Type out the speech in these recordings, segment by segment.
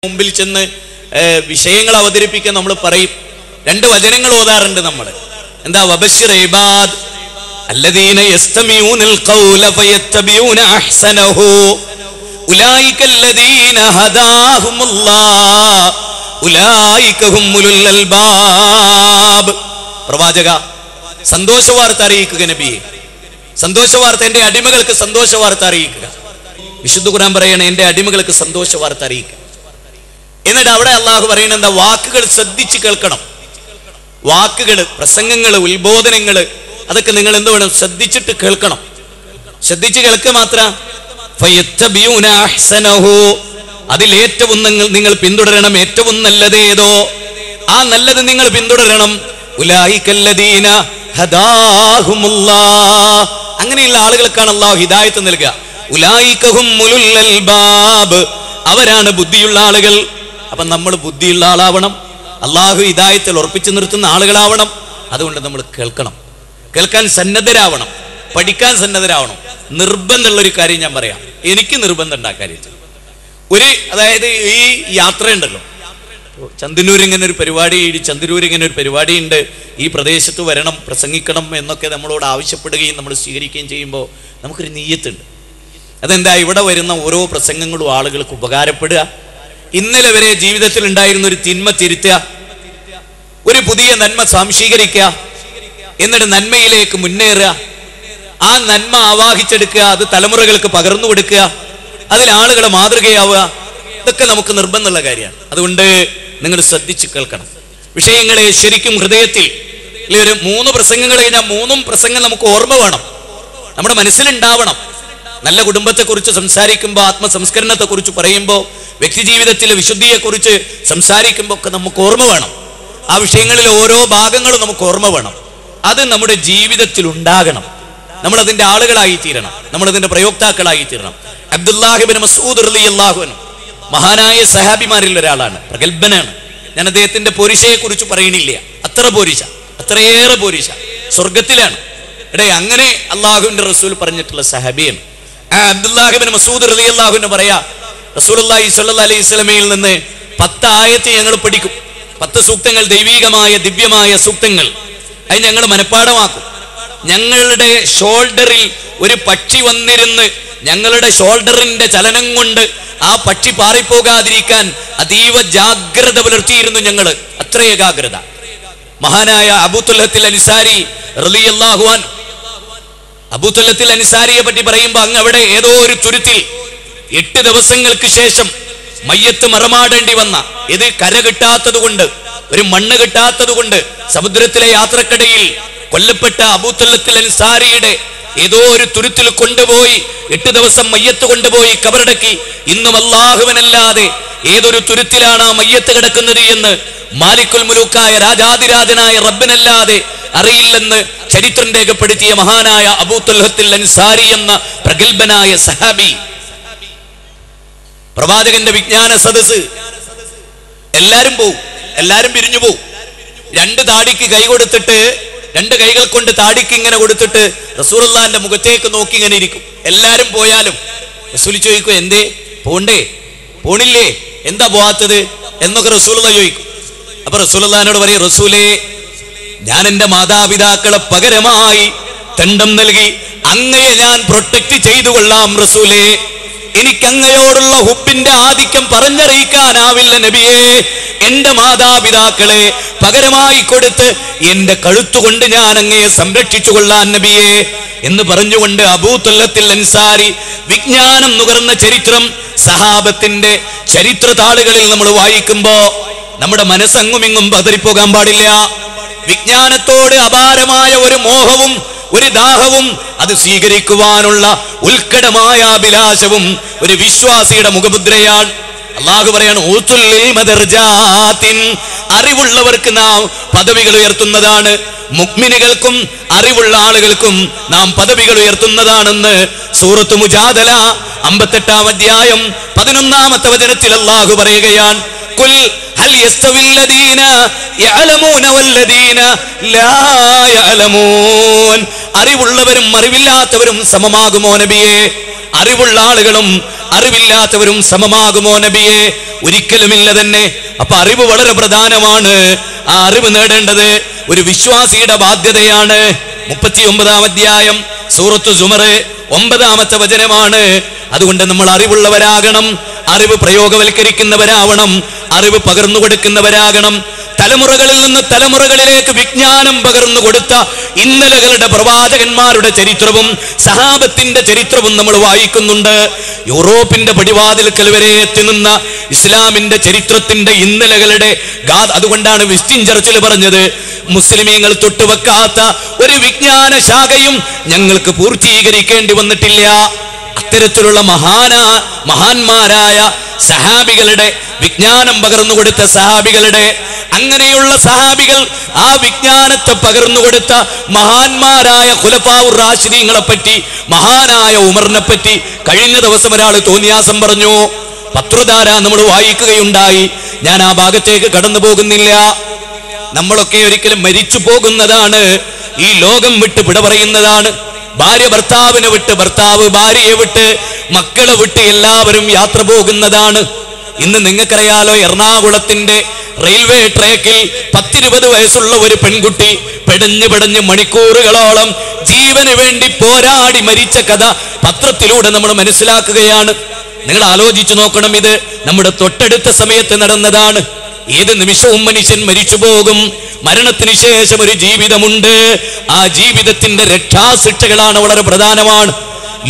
മുമ്പിൽ ചെന്ന് വിഷയങ്ങൾ അവതരിപ്പിക്കാൻ നമ്മൾ പറയും. രണ്ട് വചനങ്ങൾ ഓതാറുണ്ട് നമ്മൾ. എന്താ? വബശ്ശിർ ഇബാദ് അല്ലദീന യസ്തമിഊനൽ ഖൗല ഫയത്തബിഊന അഹ്സനഹു ഉലൈക അല്ലദീന ഹദാഹുമുല്ലാഹ് ഉലൈക ഹുമുൽ അൽബാബ്. പ്രവാചക, സന്തോഷവാർത്ത അറിയിക്കുക നബിയെ, സന്തോഷവാർത്ത. എന്റെ അടിമകൾക്ക് സന്തോഷവാർത്ത അറിയിക്കുക. വിശുദ്ധ ഖുർആൻ പറയണേ, എന്റെ അടിമകൾക്ക് സന്തോഷവാർത്ത അറിയിക്കുക. എന്നിട്ട് അവിടെ അള്ളാഹു പറയുന്നത് എന്താ? വാക്കുകൾ ശ്രദ്ധിച്ച് കേൾക്കണം. വാക്കുകൾ, പ്രസംഗങ്ങൾ, ഉത്ബോധനങ്ങൾ, അതൊക്കെ നിങ്ങൾ എന്ത് വേണം? ശ്രദ്ധിച്ചിട്ട് കേൾക്കണം. ശ്രദ്ധിച്ച് കേൾക്കുക മാത്ര. ഫയത്തബിഊന അഹ്സനഹു, അതിലേറ്റവും നിങ്ങൾ പിന്തുടരണം. ഏറ്റവും നല്ലതേതോ ആ നല്ലത് നിങ്ങൾ പിന്തുടരണം. ഉലൈകല്ലദീന ഹദാഹുമുല്ലാഹ്, അങ്ങനെയുള്ള ആളുകൾക്കാണ് അള്ളാഹു ഹിദായത്ത് നൽകുക. ഉലൈക ഹുമുൽ അൽബാബ്, അവരാണ് ബുദ്ധിയുള്ള ആളുകൾ. അപ്പൊ നമ്മൾ ബുദ്ധിയുള്ള ആളാവണം, അള്ളാഹു ഹിദായത്തിൽ ഉറപ്പിച്ചു നിർത്തുന്ന ആളുകളാവണം. അതുകൊണ്ട് നമ്മൾ കേൾക്കണം, കേൾക്കാൻ സന്നദ്ധരാവണം, പഠിക്കാൻ സന്നദ്ധരാവണം. നിർബന്ധമുള്ളൊരു കാര്യം ഞാൻ പറയാം. എനിക്ക് നിർബന്ധം ഉണ്ട് ആ കാര്യത്തിൽ. അതായത് ഈ യാത്രയുണ്ടല്ലോ, ചന്ദനൂർ ഇങ്ങനെ ഒരു പരിപാടി ഉണ്ട്, ഈ പ്രദേശത്ത് വരണം, പ്രസംഗിക്കണം എന്നൊക്കെ നമ്മളോട് ആവശ്യപ്പെടുകയും നമ്മൾ സ്വീകരിക്കുകയും ചെയ്യുമ്പോൾ നമുക്കൊരു നിയ്യത്തുണ്ട്. അതെന്താ? ഇവിടെ വരുന്ന ഓരോ പ്രസംഗങ്ങളും ആളുകൾക്ക് ഉപകാരപ്പെടുക, ഇന്നലെ വരെ ജീവിതത്തിൽ ഉണ്ടായിരുന്ന ഒരു തിന്മ തിരുത്തുക, ഒരു പുതിയ നന്മ സ്വാംശീകരിക്കുക, എന്നിട്ട് നന്മയിലേക്ക് മുന്നേറുക, ആ നന്മ ആവാഹിച്ചെടുക്കുക, അത് തലമുറകൾക്ക് പകർന്നു കൊടുക്കുക, അതിൽ ആളുകൾ മാതൃകയാവുക. ഇതൊക്കെ നമുക്ക് നിർബന്ധമുള്ള കാര്യമാണ്. അതുകൊണ്ട് നിങ്ങൾ ശ്രദ്ധിച്ച് കേൾക്കണം. വിഷയങ്ങളെ ശരിക്കും ഹൃദയത്തിൽ ഒരു 3 പ്രസംഗങ്ങൾ കഴിഞ്ഞാൽ 3 പ്രസംഗം നമുക്ക് ഓർമ്മ വേണം, നമ്മുടെ മനസ്സിലുണ്ടാവണം. നല്ല കുടുംബത്തെക്കുറിച്ച് സംസാരിക്കുമ്പോൾ, ആത്മസംസ്കരണത്തെക്കുറിച്ച് പറയുമ്പോൾ, വ്യക്തി ജീവിതത്തിലെ വിശുദ്ധിയെക്കുറിച്ച് സംസാരിക്കുമ്പോൾ ഒക്കെ നമുക്ക് ഓർമ്മ വേണം. ആ വിഷയങ്ങളിലെ ഓരോ ഭാഗങ്ങളും നമുക്ക് ഓർമ്മ വേണം. അത് നമ്മുടെ ജീവിതത്തിൽ ഉണ്ടാകണം. നമ്മൾ അതിന്റെ ആളുകളായി തീരണം, നമ്മളതിന്റെ പ്രയോക്താക്കളായി തീരണം. അബ്ദുല്ലാഹി ഇബ്നു മസ്ഊദ് റളിയല്ലാഹു അൻഹു മഹാനായ സഹാബിമാരിൽ ഒരാളാണ്, പ്രഗൽഭനാണ്. ഞാൻ അദ്ദേഹത്തിന്റെ പോരിശയെ കുറിച്ച് പറയണില്ല. അത്രയേറെ പോരിശ സ്വർഗത്തിലാണ്. അങ്ങനെ അള്ളാഹുവിന്റെ റസൂൽ പറഞ്ഞിട്ടുള്ള സഹാബിയാണ് അബ്ദുല്ലാഹി ഇബ്നു മസ്ഊദ് റളിയല്ലാഹു അൻഹു. പറയാ, റസൂലുള്ളാഹി സ്വല്ലല്ലാഹു അലൈഹി വസല്ലമയിൽ നിന്ന് 10 ആയത്ത് ഞങ്ങൾ പഠിക്കും. 10 സൂക്തങ്ങൾ, ദൈവികമായ ദിവ്യമായ സൂക്തങ്ങൾ. അത് ഞങ്ങൾ മനഃപ്പാഠമാക്കും. ഞങ്ങളുടെ ഷോൾഡറിൽ ഒരു പക്ഷി വന്നിരുന്ന് ഞങ്ങളുടെ ഷോൾഡറിന്റെ ചലനം കൊണ്ട് ആ പക്ഷി പാറിപ്പോകാതിരിക്കാൻ അതീവ ജാഗ്രത പുലർത്തിയിരുന്നു ഞങ്ങൾ. അത്ര ഏകാഗ്രത. മഹാനായ അബൂ തുൽഹത്തുൽ അൻസാരി റളിയല്ലാഹു അൻഹു, അബൂ തുൽഹത്തുൽ അൻസാരിയെ പറ്റി പറയുമ്പോൾ അങ്ങ് അവിടെ ഏതോ ഒരു തുരുത്തിൽ 8 ദിവസങ്ങൾക്ക് ശേഷം മയ്യത്ത് മറമാടേണ്ടി വന്ന, ഇത് കര കിട്ടാത്തത് കൊണ്ട്, ഒരു മണ്ണ് കിട്ടാത്തത് കൊണ്ട് സമുദ്രത്തിലെ യാത്രക്കിടയിൽ കൊല്ലപ്പെട്ട അബൂ തുൽഹത്തുൽ അൻസാരിയുടെ ഏതോ ഒരു തുരുത്തിൽ കൊണ്ടുപോയി 8 ദിവസം മയ്യത്ത് കൊണ്ടുപോയി കബറടക്കി. ഇന്നും അല്ലാഹുവിനല്ലാതെ ഏതൊരു തുരുത്തിലാണ് ആ മയ്യത്ത് കിടക്കുന്നത് എന്ന് മാലിക്കുൽ മുലൂക്കായ രാജാതിരാജനായ റബ്ബിനല്ലാതെ അറിയില്ലെന്ന് ചരിത്രം രേഖപ്പെടുത്തിയ മഹാനായ അബൂ തുൽഹത്തുൽ അൻസാരി എന്ന പ്രഗൽഭനായ സഹാബി. പ്രവാചകന്റെ വിജ്ഞാന സദസ്, എല്ലാരും പോവും, എല്ലാരും പിരിഞ്ഞു പോവും. 2 താടിക്ക് കൈ കൊടുത്തിട്ട്, 2 കൈകൾ കൊണ്ട് താടിക്ക് ഇങ്ങനെ കൊടുത്തിട്ട് റസൂലുള്ളാഹിന്റെ മുഖത്തേക്ക് നോക്കി ഇങ്ങനെ ഇരിക്കും. എല്ലാരും പോയാലും റസൂൽ ചോദിക്കും, എന്തേ പോണില്ലേ, എന്താ പോവാത്തത് എന്നൊക്കെ റസൂലുള്ളാഹി ചോദിക്കും. അപ്പൊ റസൂലുള്ളാഹിനോട് പറയും, റസൂലേ, ഞാൻ എന്റെ മാതാപിതാക്കളെ പകരമായി ദണ്ഡം നൽകി അങ്ങയെ ഞാൻ പ്രൊട്ടക്ട് ചെയ്തു കൊള്ളാം റസൂലേ. എനിക്ക് അങ്ങയോടുള്ള ഹുബിന്റെ ആധിക്യം പറഞ്ഞറിയിക്കാനാവില്ല നബിയേ. എന്റെ മാതാപിതാക്കളെ പകരമായി കൊടുത്ത് എന്റെ കഴുത്തുകൊണ്ട് ഞാൻ അങ്ങയെ സംരക്ഷിച്ചു കൊള്ളാൻ നബിയേ എന്ന് പറഞ്ഞുകൊണ്ട് അബൂ തുൽഹത്തുൽ അൻസാരി വിജ്ഞാനം നുകർന്ന ചരിത്രം സഹാബത്തിന്റെ ചരിത്ര താളുകളിൽ നമ്മൾ വായിക്കുമ്പോ നമ്മുടെ മനസ്സങ്ങുമിങ്ങും പതറിപ്പോകാൻ പാടില്ല. വിജ്ഞാനത്തോട് അപാരമായ ഒരു മോഹവും ഒരു ദാഹവും അത് സ്വീകരിക്കുവാനുള്ള ഉത്കടമായ അഭിലാഷവും ഒരു വിശ്വാസിയുടെ മുഖമുദ്രയാണ്. അല്ലാഹു പറയാണ്, അറിവുള്ളവർക്ക് നാം പദവികൾ ഉയർത്തുന്നതാണ്, മുഅ്മിനുകൾക്കും അറിവുള്ള ആളുകൾക്കും നാം പദവികൾ ഉയർത്തുന്നതാണെന്ന് സൂറത്ത് മുജാദല 58-ാം അധ്യായം 11-ാമത്തെ വചനത്തിൽ അല്ലാഹു പറയുകയാണ്. ഖുൽ ഹൽ യസ്തവില്ലദീന യഅലമൂന വല്ലദീന ലാ യഅലമൂൻ, അറിവുള്ളവരും അറിവില്ലാത്തവരും സമമാകുമോ നബിയേ? അറിവുള്ള ആളുകളും അറിവില്ലാത്തവരും സമമാകുമോ നബിയെ? ഒരിക്കലുമില്ല തന്നെ. അപ്പൊ അറിവ് വളരെ പ്രധാനമാണ്. ആ അറിവ് നേടേണ്ടത് ഒരു വിശ്വാസിയുടെ ബാധ്യതയാണ്. 39-ാം അധ്യായം സൂറത്തു സുമർ 9-ാമത്തെ വചനമാണ്. അതുകൊണ്ട് നമ്മൾ അറിവുള്ളവരാകണം, അറിവ് പ്രയോഗവൽക്കരിക്കുന്നവരാവണം, അറിവ് പകർന്നു കൊടുക്കുന്നവരാകണം. തലമുറകളിൽ നിന്ന് തലമുറകളിലേക്ക് വിജ്ഞാനം പകർന്നു കൊടുത്ത ഇന്നലകളുടെ പ്രവാചകന്മാരുടെ ചരിത്രവും സഹാബത്തിന്റെ ചരിത്രവും നമ്മൾ വായിക്കുന്നുണ്ട്. യൂറോപ്പിന്റെ പടിവാതിൽക്കൽ വരെ എത്തി നിന്ന ഇസ്ലാമിന്റെ ചരിത്രത്തിന്റെ ഇന്നലകളുടെ അതുകൊണ്ടാണ് വിസ്റ്റിൻ ചർച്ചിൽ പറഞ്ഞത്, മുസ്ലിമീങ്ങൾ തൊട്ടുവെക്കാത്ത ഒരു വിജ്ഞാന ശാഖയും ഞങ്ങൾക്ക് പൂർത്തീകരിക്കേണ്ടി വന്നിട്ടില്ല. അത്തരത്തിലുള്ള മഹാന്മാരായ സഹാബികളുടെ വിജ്ഞാനം പകർന്നു കൊടുത്ത സഹാബികളുടെ അങ്ങനെയുള്ള സഹാബികൾ ആ വിജ്ഞാനത്തെ പകർന്നു കൊടുത്ത മഹാന്മാരായ ഖുലഫാഉർ റാഷിദീങ്ങളെ പറ്റി, മഹാനായ ഉമറിനെ പറ്റി കഴിഞ്ഞ ദിവസം ഒരാൾ തോന്നിയാസം പറഞ്ഞു. പത്രധാര നമ്മൾ വായിക്കുകയുണ്ടായി. ഞാൻ ആ ഭാഗത്തേക്ക് കടന്നു പോകുന്നില്ല. നമ്മളൊക്കെ ഒരിക്കലും മരിച്ചു പോകുന്നതാണ്. ഈ ലോകം വിട്ട് വിട പറയുന്നതാണ്. ഭാര്യ ഭർത്താവിനെ വിട്ട്, ഭർത്താവ് ഭാര്യയെ വിട്ട്, മക്കളെ വിട്ട് എല്ലാവരും യാത്ര പോകുന്നതാണ്. ഇന്ന് നിങ്ങൾക്കറിയാലോ, എറണാകുളത്തിന്റെ റെയിൽവേ ട്രാക്കിൽ 10-20 വയസ്സുള്ള ഒരു പെൺകുട്ടി പെടഞ്ഞ് മണിക്കൂറുകളോളം ജീവന് വേണ്ടി പോരാടി മരിച്ച കഥ പത്രത്തിലൂടെ നമ്മൾ മനസ്സിലാക്കുകയാണ്. നിങ്ങൾ ആലോചിച്ചു നോക്കണം, ഇത് നമ്മുടെ തൊട്ടടുത്ത സമയത്ത് നടന്നതാണ്. ഏത് നിമിഷവും മനുഷ്യൻ മരിച്ചു പോകും. മരണത്തിന് ശേഷം ഒരു ജീവിതമുണ്ട്. ആ ജീവിതത്തിന്റെ രക്ഷാശിക്ഷകളാണ് വളരെ പ്രധാനമാണ്.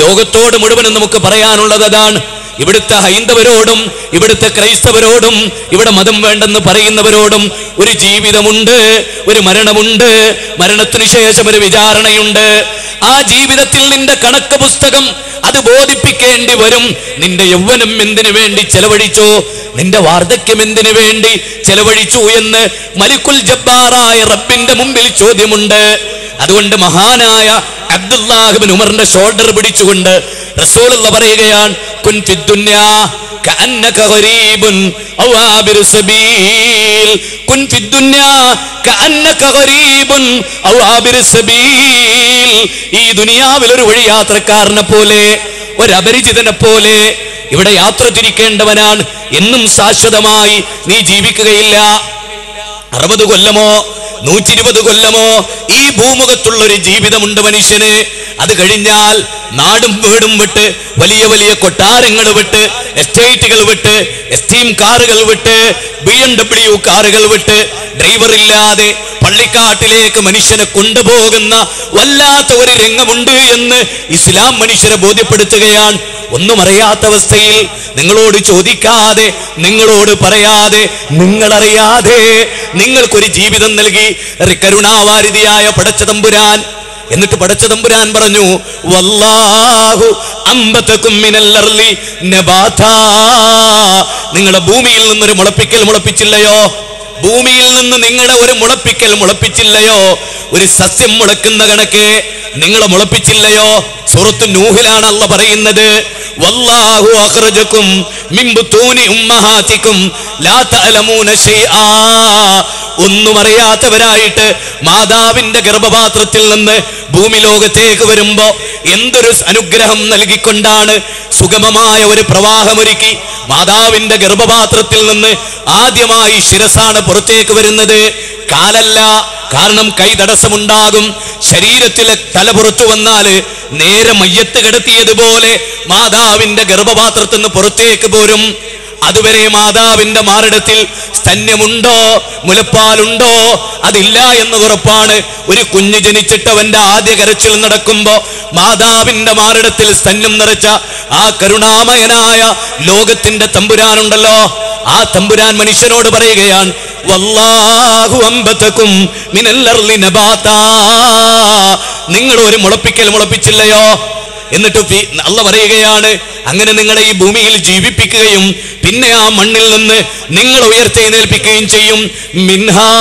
ലോകത്തോട് മുഴുവനും നമുക്ക് പറയാനുള്ളത് അതാണ്. ഇവിടുത്തെ ഹൈന്ദവരോടും ഇവിടുത്തെ ക്രൈസ്തവരോടും ഇവിടെ മതം വേണ്ടെന്ന് പറയുന്നവരോടും ഒരു ജീവിതമുണ്ട്, ഒരു മരണമുണ്ട്, മരണത്തിന് ശേഷം ഒരു വിചാരണയുണ്ട്. ആ ജീവിതത്തിൽ നിന്റെ കണക്ക് പുസ്തകം അത് ബോധിപ്പിക്കേണ്ടി വരും. നിന്റെ യൗവനം എന്തിനു വേണ്ടി ചെലവഴിച്ചോ, നിന്റെ വാർദ്ധക്യം എന്തിനു വേണ്ടി ചെലവഴിച്ചു എന്ന് മലിക്കുൽ ജബ്ബാറായ റബ്ബിന്റെ മുമ്പിൽ ചോദ്യമുണ്ട്. അതുകൊണ്ട് മഹാനായ അബ്ദുല്ലാഹ് ഇബ്നു ഉമറിന്റെ ഷോൾഡർ പിടിച്ചുകൊണ്ട് റസൂലുള്ളാഹി പറയുകയാണ്, കുൻ ഫിദ്ദുന്യാ കഅന്നക ഗരീബുൻ ഔ ആബിറു സബീൽ, കുൻ ഫിദ്ദുന്യാ കഅന്നക ഗരീബുൻ ഔ ആബിറു സബീൽ. ഈ ദുനിയാവിൽ ഒരു വഴി യാത്രക്കാരനെ പോലെ, ഒരു അപരിചിതനെ പോലെ ഇവിടെ യാത്ര തിരിക്കേണ്ടവനാണ്. എന്നും ശാശ്വതമായി നീ ജീവിക്കുകയില്ല. 60 കൊല്ലമോ 120 കൊല്ലമോ ഈ ഭൂമുഖത്തുള്ള ഒരു ജീവിതമുണ്ട് മനുഷ്യന്. അത് കഴിഞ്ഞാൽ നാടും വീടും വിട്ട്, വലിയ വലിയ കൊട്ടാരങ്ങൾ വിട്ട്, എസ്റ്റേറ്റുകൾ വിട്ട്, എസ്റ്റീം കാറുകൾ വിട്ട്, BMW കാറുകൾ വിട്ട്, ഡ്രൈവർ ഇല്ലാതെ പള്ളിക്കാട്ടിലേക്ക് മനുഷ്യനെ കൊണ്ടുപോകുന്ന വല്ലാത്ത ഒരു രംഗമുണ്ട് എന്ന് ഇസ്ലാം മനുഷ്യരെ ബോധ്യപ്പെടുത്തുകയാണ്. ഒന്നും അറിയാത്ത അവസ്ഥയിൽ, നിങ്ങളോട് ചോദിക്കാതെ, നിങ്ങളോട് പറയാതെ, നിങ്ങളറിയാതെ നിങ്ങൾക്കൊരു ജീവിതം നൽകി കരുണാവാരിധിയായ പടച്ച തമ്പുരാൻ. എന്നിട്ട് പടച്ച തമ്പുരാൻ പറഞ്ഞു, വല്ലാഹു അംബതകും മിനൽ അർളി നബാതാ. നിങ്ങളുടെ ഭൂമിയിൽ നിന്നൊരു മുളപ്പിക്കൽ മുളപ്പിച്ചില്ലയോ? ഭൂമിയിൽ നിന്ന് നിങ്ങളുടെ ഒരു മുളപ്പിക്കൽ മുളപ്പിച്ചില്ലയോ? ഒരു സസ്യം മുളക്കുന്ന കണക്കെ നിങ്ങളെ മുളപ്പിച്ചില്ലയോ? സൂറത്ത് നൂഹിലാണ് അല്ലാഹ് പറയുന്നത്, വല്ലാഹു അഖ്റജകും മിൻ ബുതൂനി ഉമ്മഹാതികും ലാ തഅലമൂന ശൈആ. ഒന്നും അറിയാത്തവരായിട്ട് മാതാവിന്റെ ഗർഭപാത്രത്തിൽ നിന്ന് ഭൂമി ലോകത്തേക്ക് വരുമ്പോ എന്തൊരു അനുഗ്രഹം നൽകിക്കൊണ്ടാണ് സുഗമമായ ഒരു പ്രവാഹമൊരുക്കി മാതാവിന്റെ ഗർഭപാത്രത്തിൽ നിന്ന് ആദ്യമായി ശിരസാണ് പുറത്തേക്ക് വരുന്നത്, കാലല്ല. കാരണം കൈ തടസ്സമുണ്ടാകും. ശരീരത്തിലെ തല പുറത്തു വന്നാല് നേരെ മയ്യത്ത് കിടത്തിയതുപോലെ മാതാവിന്റെ ഗർഭപാത്രത്തിൽ നിന്ന് പുറത്തേക്ക് പോരും. അതുവരെ മാതാവിന്റെ മാറിടത്തിൽ സ്തന്യമുണ്ടോ, മുലപ്പാലുണ്ടോ? അതില്ല എന്ന് ഉറപ്പാണ്. ഒരു കുഞ്ഞ് ജനിച്ചിട്ടവന്റെ ആദ്യ കരച്ചിൽ നടക്കുമ്പോ മാതാവിന്റെ മാറിടത്തിൽ സ്തന്യം നിറച്ച ആ കരുണാമയനായ ലോകത്തിന്റെ തമ്പുരാനുണ്ടല്ലോ, ആ തമ്പുരാൻ മനുഷ്യനോട് പറയുകയാണ്, വല്ലാഹു അംബതകും മിനൽ അർളി നബാതാ. നിങ്ങൾ ഒരു മുളപ്പിക്കൽ മുളപ്പിച്ചില്ലയോ? എന്നിട്ട് അല്ലാഹ് പറയുകയാണ്, അങ്ങനെ നിങ്ങളെ ഈ ഭൂമിയിൽ ജീവിപ്പിക്കുകയും പിന്നെ ആ മണ്ണിൽ നിന്ന് നിങ്ങൾ ഉയർത്തെഴുന്നേൽപ്പിക്കുകയും ചെയ്യും. മിൻഹാ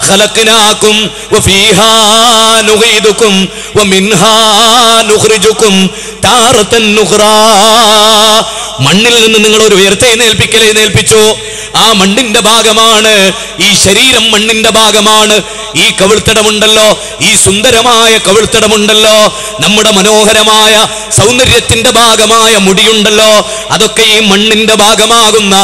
ഖലഖനാകും വഫീഹാ നുഈദുകും വമിൻഹാ നുഖ്രിജുകും താറതൻ നുഖ്റാ. മണ്ണിൽ നിന്ന് നിങ്ങൾ ഒരു ഉയർത്തെഴുന്നേൽപ്പിച്ചു. ആ മണ്ണിന്റെ ഭാഗമാണ് ഈ ശരീരം, മണ്ണിന്റെ ഭാഗമാണ്. ഈ കവിൾത്തടമുണ്ടല്ലോ, ഈ സുന്ദരമായ കവിൾത്തടമുണ്ടല്ലോ, നമ്മുടെ മനോഹരമായ സൗന്ദര്യത്തിന്റെ ഭാഗമായ മുടിയുണ്ടല്ലോ, അതൊക്കെ ഈ മണ്ണിന്റെ ഭാഗമാകുന്ന